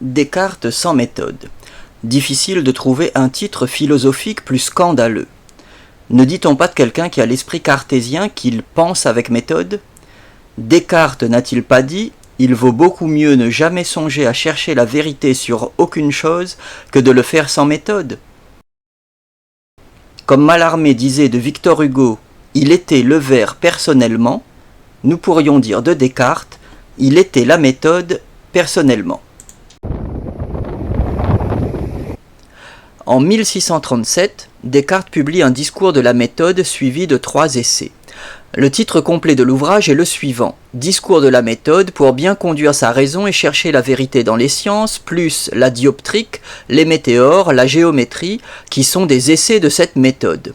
Descartes sans méthode. Difficile de trouver un titre philosophique plus scandaleux. Ne dit-on pas de quelqu'un qui a l'esprit cartésien qu'il pense avec méthode ? Descartes n'a-t-il pas dit « Il vaut beaucoup mieux ne jamais songer à chercher la vérité sur aucune chose que de le faire sans méthode ?» Comme Mallarmé disait de Victor Hugo « Il était le ver personnellement », nous pourrions dire de Descartes « Il était la méthode personnellement ». En 1637, Descartes publie un discours de la méthode suivi de 3 essais. Le titre complet de l'ouvrage est le suivant : Discours de la méthode pour bien conduire sa raison et chercher la vérité dans les sciences, plus la dioptrique, les météores, la géométrie, qui sont des essais de cette méthode.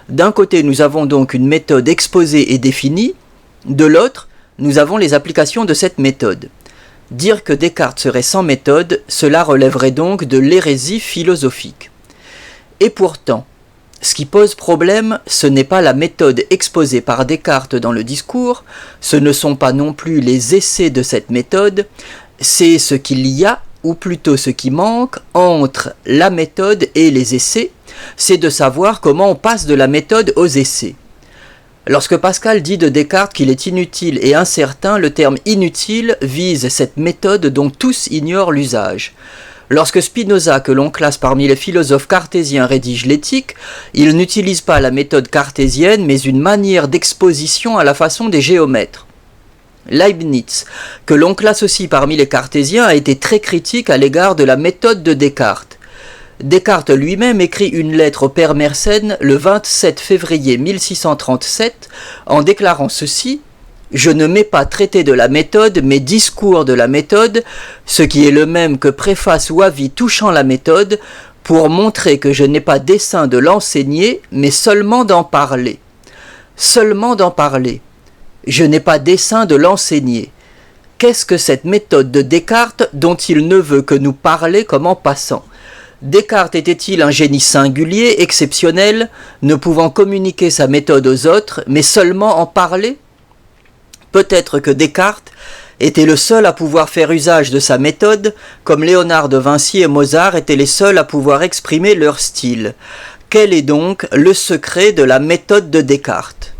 D'un côté, nous avons donc une méthode exposée et définie, de l'autre, nous avons les applications de cette méthode. Dire que Descartes serait sans méthode, cela relèverait donc de l'hérésie philosophique. Et pourtant, ce qui pose problème, ce n'est pas la méthode exposée par Descartes dans le discours, ce ne sont pas non plus les essais de cette méthode, c'est ce qu'il y a, ou plutôt ce qui manque, entre la méthode et les essais, c'est de savoir comment on passe de la méthode aux essais. Lorsque Pascal dit de Descartes qu'il est inutile et incertain, le terme inutile vise cette méthode dont tous ignorent l'usage. Lorsque Spinoza, que l'on classe parmi les philosophes cartésiens, rédige l'éthique, il n'utilise pas la méthode cartésienne, mais une manière d'exposition à la façon des géomètres. Leibniz, que l'on classe aussi parmi les cartésiens, a été très critique à l'égard de la méthode de Descartes. Descartes lui-même écrit une lettre au père Mersenne le 27 février 1637 en déclarant ceci : « Je ne mets pas traité de la méthode, mais discours de la méthode, ce qui est le même que préface ou avis touchant la méthode, pour montrer que je n'ai pas dessein de l'enseigner, mais seulement d'en parler. Seulement d'en parler. Je n'ai pas dessein de l'enseigner. » Qu'est-ce que cette méthode de Descartes dont il ne veut que nous parler comme en passant ? Descartes était-il un génie singulier, exceptionnel, ne pouvant communiquer sa méthode aux autres, mais seulement en parler ? Peut-être que Descartes était le seul à pouvoir faire usage de sa méthode, comme Léonard de Vinci et Mozart étaient les seuls à pouvoir exprimer leur style. Quel est donc le secret de la méthode de Descartes ?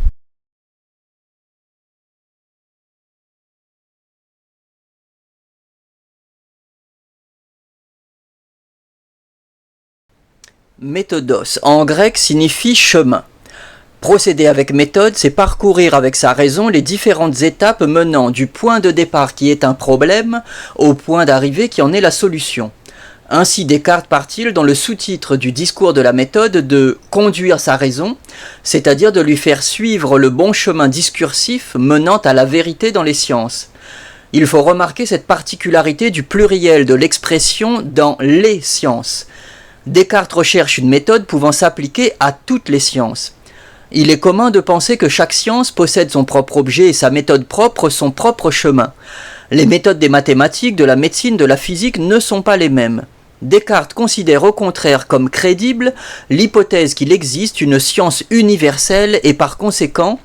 Méthodos, en grec, signifie chemin. Procéder avec méthode, c'est parcourir avec sa raison les différentes étapes menant du point de départ qui est un problème au point d'arrivée qui en est la solution. Ainsi Descartes part-il dans le sous-titre du discours de la méthode de « conduire sa raison », c'est-à-dire de lui faire suivre le bon chemin discursif menant à la vérité dans les sciences. Il faut remarquer cette particularité du pluriel de l'expression dans les sciences. Descartes recherche une méthode pouvant s'appliquer à toutes les sciences. Il est commun de penser que chaque science possède son propre objet et sa méthode propre, son propre chemin. Les méthodes des mathématiques, de la médecine, de la physique ne sont pas les mêmes. Descartes considère au contraire comme crédible l'hypothèse qu'il existe une science universelle et par conséquent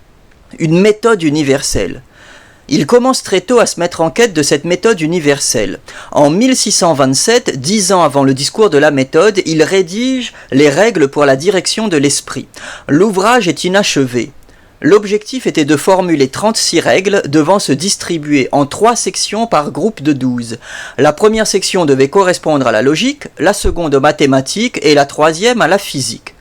une méthode universelle. Il commence très tôt à se mettre en quête de cette méthode universelle. En 1627, 10 ans avant le discours de la méthode, il rédige les règles pour la direction de l'esprit. L'ouvrage est inachevé. L'objectif était de formuler 36 règles devant se distribuer en 3 sections par groupe de 12. La première section devait correspondre à la logique, la seconde aux mathématiques et la troisième à la physique.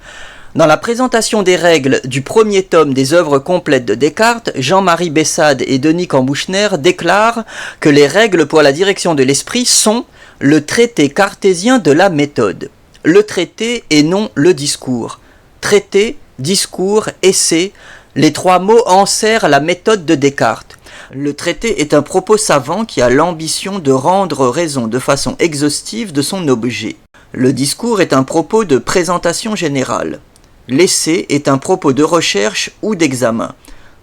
Dans la présentation des règles du premier tome des œuvres complètes de Descartes, Jean-Marie Bessade et Denis Cambouchner déclarent que les règles pour la direction de l'esprit sont le traité cartésien de la méthode. Le traité et non le discours. Traité, discours, essai, les 3 mots enserrent la méthode de Descartes. Le traité est un propos savant qui a l'ambition de rendre raison de façon exhaustive de son objet. Le discours est un propos de présentation générale. L'essai est un propos de recherche ou d'examen,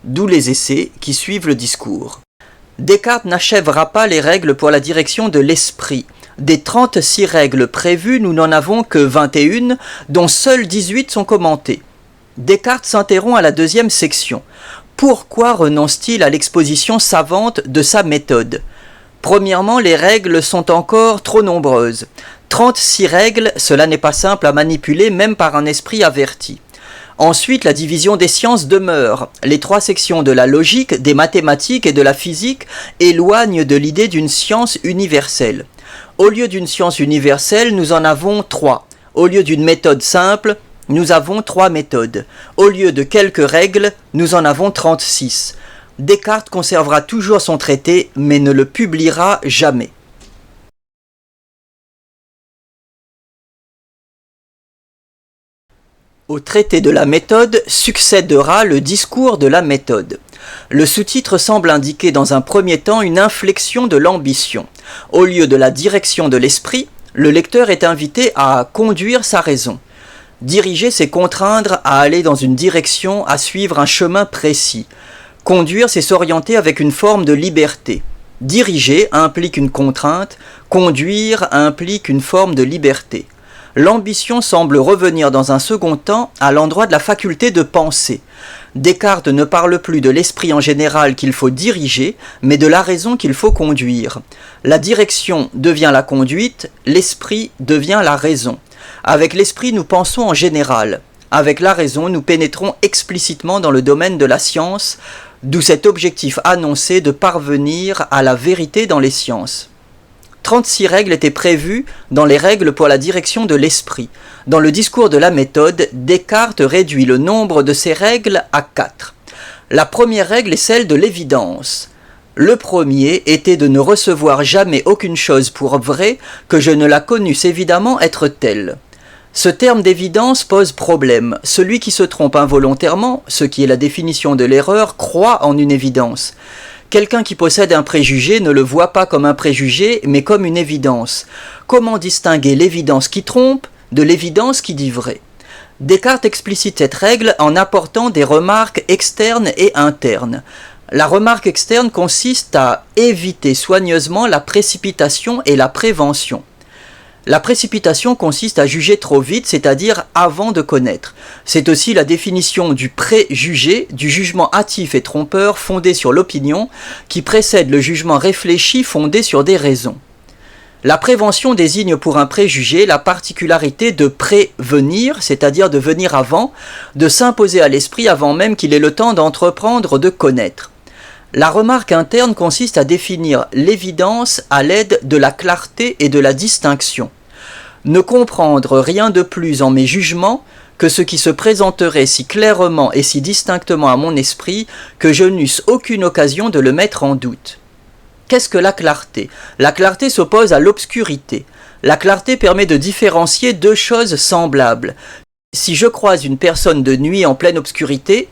d'où les essais qui suivent le discours. Descartes n'achèvera pas les règles pour la direction de l'esprit. Des 36 règles prévues, nous n'en avons que 21, dont seules 18 sont commentées. Descartes s'interrompt à la 2e section. Pourquoi renonce-t-il à l'exposition savante de sa méthode ? Premièrement, les règles sont encore trop nombreuses. 36 règles, cela n'est pas simple à manipuler même par un esprit averti. Ensuite, la division des sciences demeure. Les 3 sections de la logique, des mathématiques et de la physique éloignent de l'idée d'une science universelle. Au lieu d'une science universelle, nous en avons 3. Au lieu d'une méthode simple, nous avons 3 méthodes. Au lieu de quelques règles, nous en avons 36. Descartes conservera toujours son traité, mais ne le publiera jamais. Au traité de la méthode succédera le discours de la méthode. Le sous-titre semble indiquer dans un premier temps une inflexion de l'ambition. Au lieu de la direction de l'esprit, le lecteur est invité à conduire sa raison. Diriger, c'est contraindre à aller dans une direction, à suivre un chemin précis. Conduire, c'est s'orienter avec une forme de liberté. Diriger implique une contrainte, conduire implique une forme de liberté. L'ambition semble revenir dans un second temps à l'endroit de la faculté de penser. Descartes ne parle plus de l'esprit en général qu'il faut diriger, mais de la raison qu'il faut conduire. La direction devient la conduite, l'esprit devient la raison. Avec l'esprit, nous pensons en général. Avec la raison, nous pénétrons explicitement dans le domaine de la science, d'où cet objectif annoncé de parvenir à la vérité dans les sciences. 36 règles étaient prévues dans les règles pour la direction de l'esprit. Dans le discours de la méthode, Descartes réduit le nombre de ces règles à 4. La première règle est celle de l'évidence. Le premier était de ne recevoir jamais aucune chose pour vraie que je ne la connusse évidemment être telle. Ce terme d'évidence pose problème. Celui qui se trompe involontairement, ce qui est la définition de l'erreur, croit en une évidence. Quelqu'un qui possède un préjugé ne le voit pas comme un préjugé, mais comme une évidence. Comment distinguer l'évidence qui trompe de l'évidence qui dit vrai ? Descartes explicite cette règle en apportant des remarques externes et internes. La remarque externe consiste à éviter soigneusement la précipitation et la prévention. La précipitation consiste à juger trop vite, c'est-à-dire avant de connaître. C'est aussi la définition du préjugé, du jugement hâtif et trompeur fondé sur l'opinion, qui précède le jugement réfléchi fondé sur des raisons. La prévention désigne pour un préjugé la particularité de prévenir, c'est-à-dire de venir avant, de s'imposer à l'esprit avant même qu'il ait le temps d'entreprendre de connaître. La remarque interne consiste à définir l'évidence à l'aide de la clarté et de la distinction. Ne comprendre rien de plus en mes jugements que ce qui se présenterait si clairement et si distinctement à mon esprit que je n'eusse aucune occasion de le mettre en doute. Qu'est-ce que la clarté ? La clarté s'oppose à l'obscurité. La clarté permet de différencier deux choses semblables. Si je croise une personne de nuit en pleine obscurité,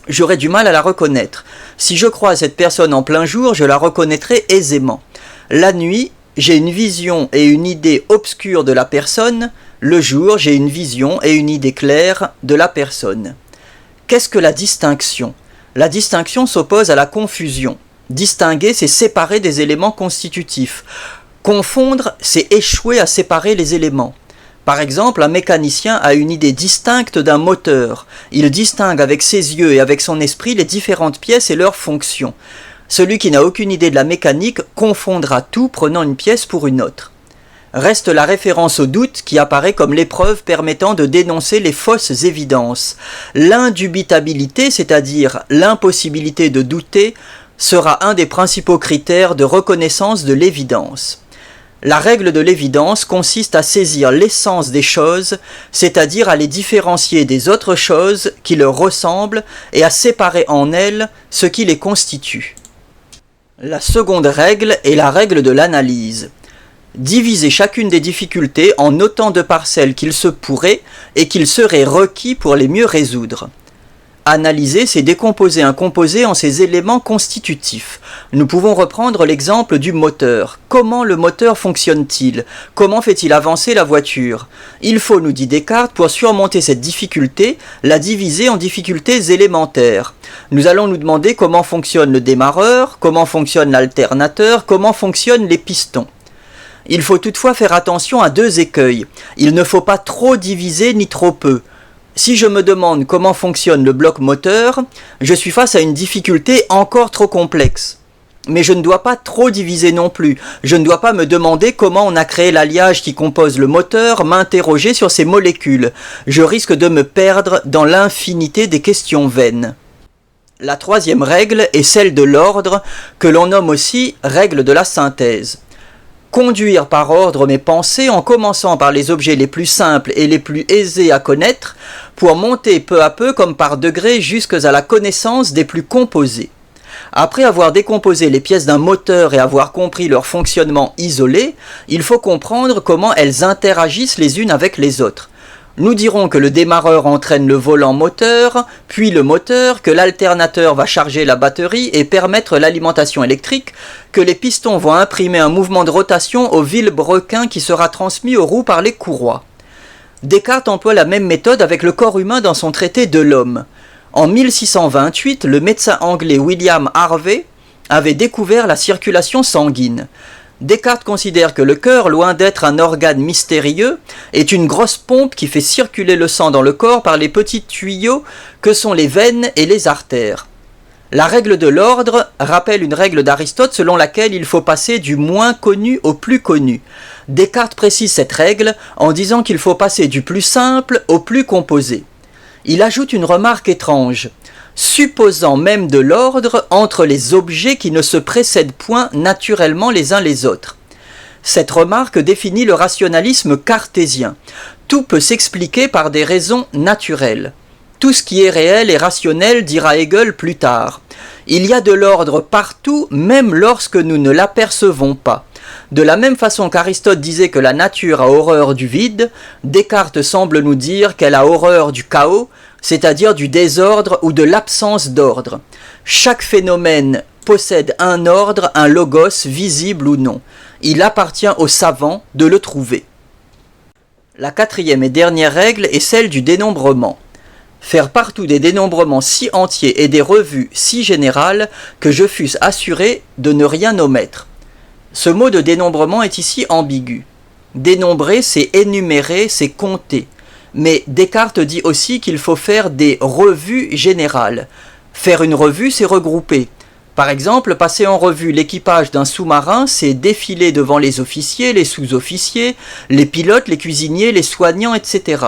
j'aurai du mal à la reconnaître. Si je croise cette personne en plein jour, je la reconnaîtrai aisément. La nuit, j'ai une vision et une idée obscure de la personne. Le jour, j'ai une vision et une idée claire de la personne. Qu'est-ce que la distinction ? La distinction s'oppose à la confusion. Distinguer, c'est séparer des éléments constitutifs. Confondre, c'est échouer à séparer les éléments. Par exemple, un mécanicien a une idée distincte d'un moteur. Il distingue avec ses yeux et avec son esprit les différentes pièces et leurs fonctions. Celui qui n'a aucune idée de la mécanique confondra tout prenant une pièce pour une autre. Reste la référence au doute qui apparaît comme l'épreuve permettant de dénoncer les fausses évidences. L'indubitabilité, c'est-à-dire l'impossibilité de douter, sera un des principaux critères de reconnaissance de l'évidence. La règle de l'évidence consiste à saisir l'essence des choses, c'est-à-dire à les différencier des autres choses qui leur ressemblent et à séparer en elles ce qui les constitue. La seconde règle est la règle de l'analyse. Diviser chacune des difficultés en autant de parcelles qu'il se pourrait et qu'il serait requis pour les mieux résoudre. Analyser, c'est décomposer un composé en ses éléments constitutifs. Nous pouvons reprendre l'exemple du moteur. Comment le moteur fonctionne-t-il ? Comment fait-il avancer la voiture ? Il faut, nous dit Descartes, pour surmonter cette difficulté, la diviser en difficultés élémentaires. Nous allons nous demander comment fonctionne le démarreur, comment fonctionne l'alternateur, comment fonctionnent les pistons. Il faut toutefois faire attention à deux écueils. Il ne faut pas trop diviser ni trop peu. Si je me demande comment fonctionne le bloc moteur, je suis face à une difficulté encore trop complexe. Mais je ne dois pas trop diviser non plus. Je ne dois pas me demander comment on a créé l'alliage qui compose le moteur, m'interroger sur ces molécules. Je risque de me perdre dans l'infinité des questions vaines. La troisième règle est celle de l'ordre, que l'on nomme aussi règle de la synthèse. Conduire par ordre mes pensées en commençant par les objets les plus simples et les plus aisés à connaître, pour monter peu à peu comme par degrés jusqu'à la connaissance des plus composés. Après avoir décomposé les pièces d'un moteur et avoir compris leur fonctionnement isolé, il faut comprendre comment elles interagissent les unes avec les autres. Nous dirons que le démarreur entraîne le volant moteur, puis le moteur, que l'alternateur va charger la batterie et permettre l'alimentation électrique, que les pistons vont imprimer un mouvement de rotation au vilebrequin qui sera transmis aux roues par les courroies. Descartes emploie la même méthode avec le corps humain dans son traité de l'homme. En 1628, le médecin anglais William Harvey avait découvert la circulation sanguine. Descartes considère que le cœur, loin d'être un organe mystérieux, est une grosse pompe qui fait circuler le sang dans le corps par les petits tuyaux que sont les veines et les artères. La règle de l'ordre rappelle une règle d'Aristote selon laquelle il faut passer du moins connu au plus connu. Descartes précise cette règle en disant qu'il faut passer du plus simple au plus composé. Il ajoute une remarque étrange, supposant même de l'ordre entre les objets qui ne se précèdent point naturellement les uns les autres. Cette remarque définit le rationalisme cartésien. Tout peut s'expliquer par des raisons naturelles. Tout ce qui est réel est rationnel, dira Hegel plus tard. Il y a de l'ordre partout, même lorsque nous ne l'apercevons pas. De la même façon qu'Aristote disait que la nature a horreur du vide, Descartes semble nous dire qu'elle a horreur du chaos, c'est-à-dire du désordre ou de l'absence d'ordre. Chaque phénomène possède un ordre, un logos, visible ou non. Il appartient aux savants de le trouver. La quatrième et dernière règle est celle du dénombrement. Faire partout des dénombrements si entiers et des revues si générales que je fusse assuré de ne rien omettre. Ce mot de dénombrement est ici ambigu. Dénombrer, c'est énumérer, c'est compter. Mais Descartes dit aussi qu'il faut faire des revues générales. Faire une revue, c'est regrouper. Par exemple, passer en revue l'équipage d'un sous-marin, c'est défiler devant les officiers, les sous-officiers, les pilotes, les cuisiniers, les soignants, etc.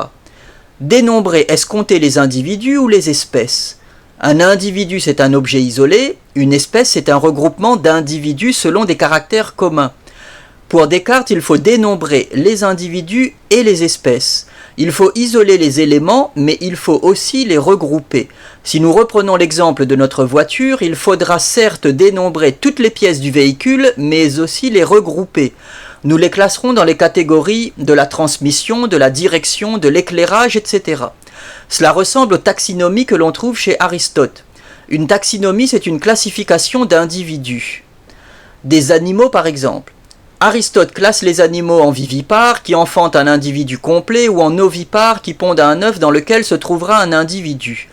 Dénombrer, est-ce compter les individus ou les espèces ? Un individu, c'est un objet isolé, une espèce, c'est un regroupement d'individus selon des caractères communs. Pour Descartes, il faut dénombrer les individus et les espèces. Il faut isoler les éléments, mais il faut aussi les regrouper. Si nous reprenons l'exemple de notre voiture, il faudra certes dénombrer toutes les pièces du véhicule, mais aussi les regrouper. Nous les classerons dans les catégories de la transmission, de la direction, de l'éclairage, etc. Cela ressemble aux taxinomies que l'on trouve chez Aristote. Une taxinomie, c'est une classification d'individus. Des animaux, par exemple. Aristote classe les animaux en vivipares qui enfantent un individu complet ou en ovipares qui pondent un œuf dans lequel se trouvera un individu.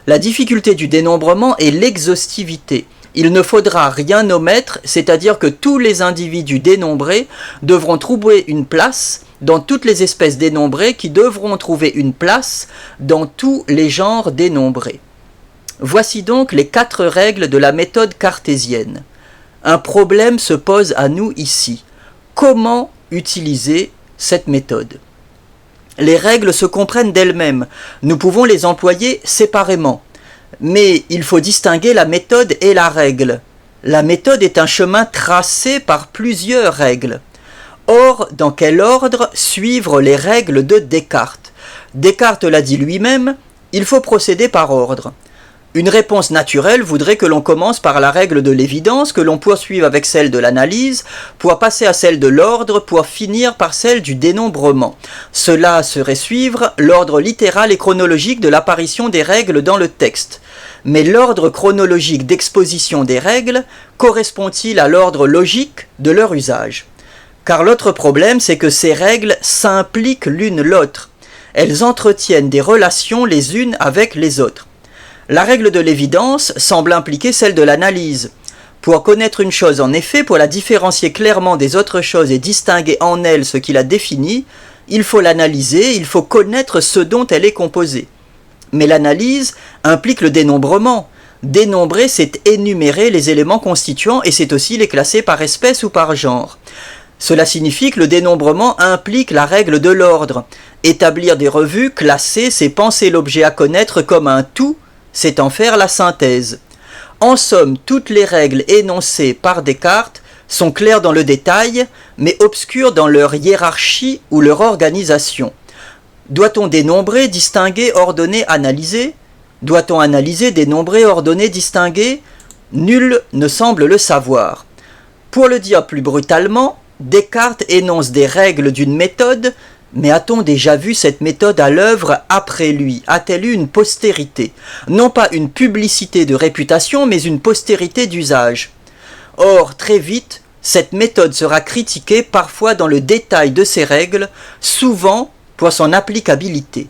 La difficulté du dénombrement est l'exhaustivité. Il ne faudra rien omettre, c'est-à-dire que tous les individus dénombrés devront trouver une place dans toutes les espèces dénombrées qui devront trouver une place dans tous les genres dénombrés. Voici donc les 4 règles de la méthode cartésienne. Un problème se pose à nous ici. Comment utiliser cette méthode ? Les règles se comprennent d'elles-mêmes. Nous pouvons les employer séparément. Mais il faut distinguer la méthode et la règle. La méthode est un chemin tracé par plusieurs règles. Or, dans quel ordre suivre les règles de Descartes ? Descartes l'a dit lui-même, il faut procéder par ordre. Une réponse naturelle voudrait que l'on commence par la règle de l'évidence, que l'on poursuive avec celle de l'analyse, pour passer à celle de l'ordre, pour finir par celle du dénombrement. Cela serait suivre l'ordre littéral et chronologique de l'apparition des règles dans le texte. Mais l'ordre chronologique d'exposition des règles correspond-il à l'ordre logique de leur usage ? Car l'autre problème, c'est que ces règles s'impliquent l'une l'autre. Elles entretiennent des relations les unes avec les autres. La règle de l'évidence semble impliquer celle de l'analyse. Pour connaître une chose en effet, pour la différencier clairement des autres choses et distinguer en elle ce qui la définit, il faut l'analyser, il faut connaître ce dont elle est composée. Mais l'analyse implique le dénombrement. Dénombrer, c'est énumérer les éléments constituants et c'est aussi les classer par espèce ou par genre. Cela signifie que le dénombrement implique la règle de l'ordre. Établir des revues, classer, c'est penser l'objet à connaître comme un tout, c'est en faire la synthèse. En somme, toutes les règles énoncées par Descartes sont claires dans le détail, mais obscures dans leur hiérarchie ou leur organisation. Doit-on dénombrer, distinguer, ordonner, analyser ? Doit-on analyser, dénombrer, ordonner, distinguer ? Nul ne semble le savoir. Pour le dire plus brutalement, Descartes énonce des règles d'une méthode, mais a-t-on déjà vu cette méthode à l'œuvre après lui? A-t-elle eu une postérité? Non pas une publicité de réputation, mais une postérité d'usage. Or, très vite, cette méthode sera critiquée parfois dans le détail de ses règles, souvent pour son applicabilité.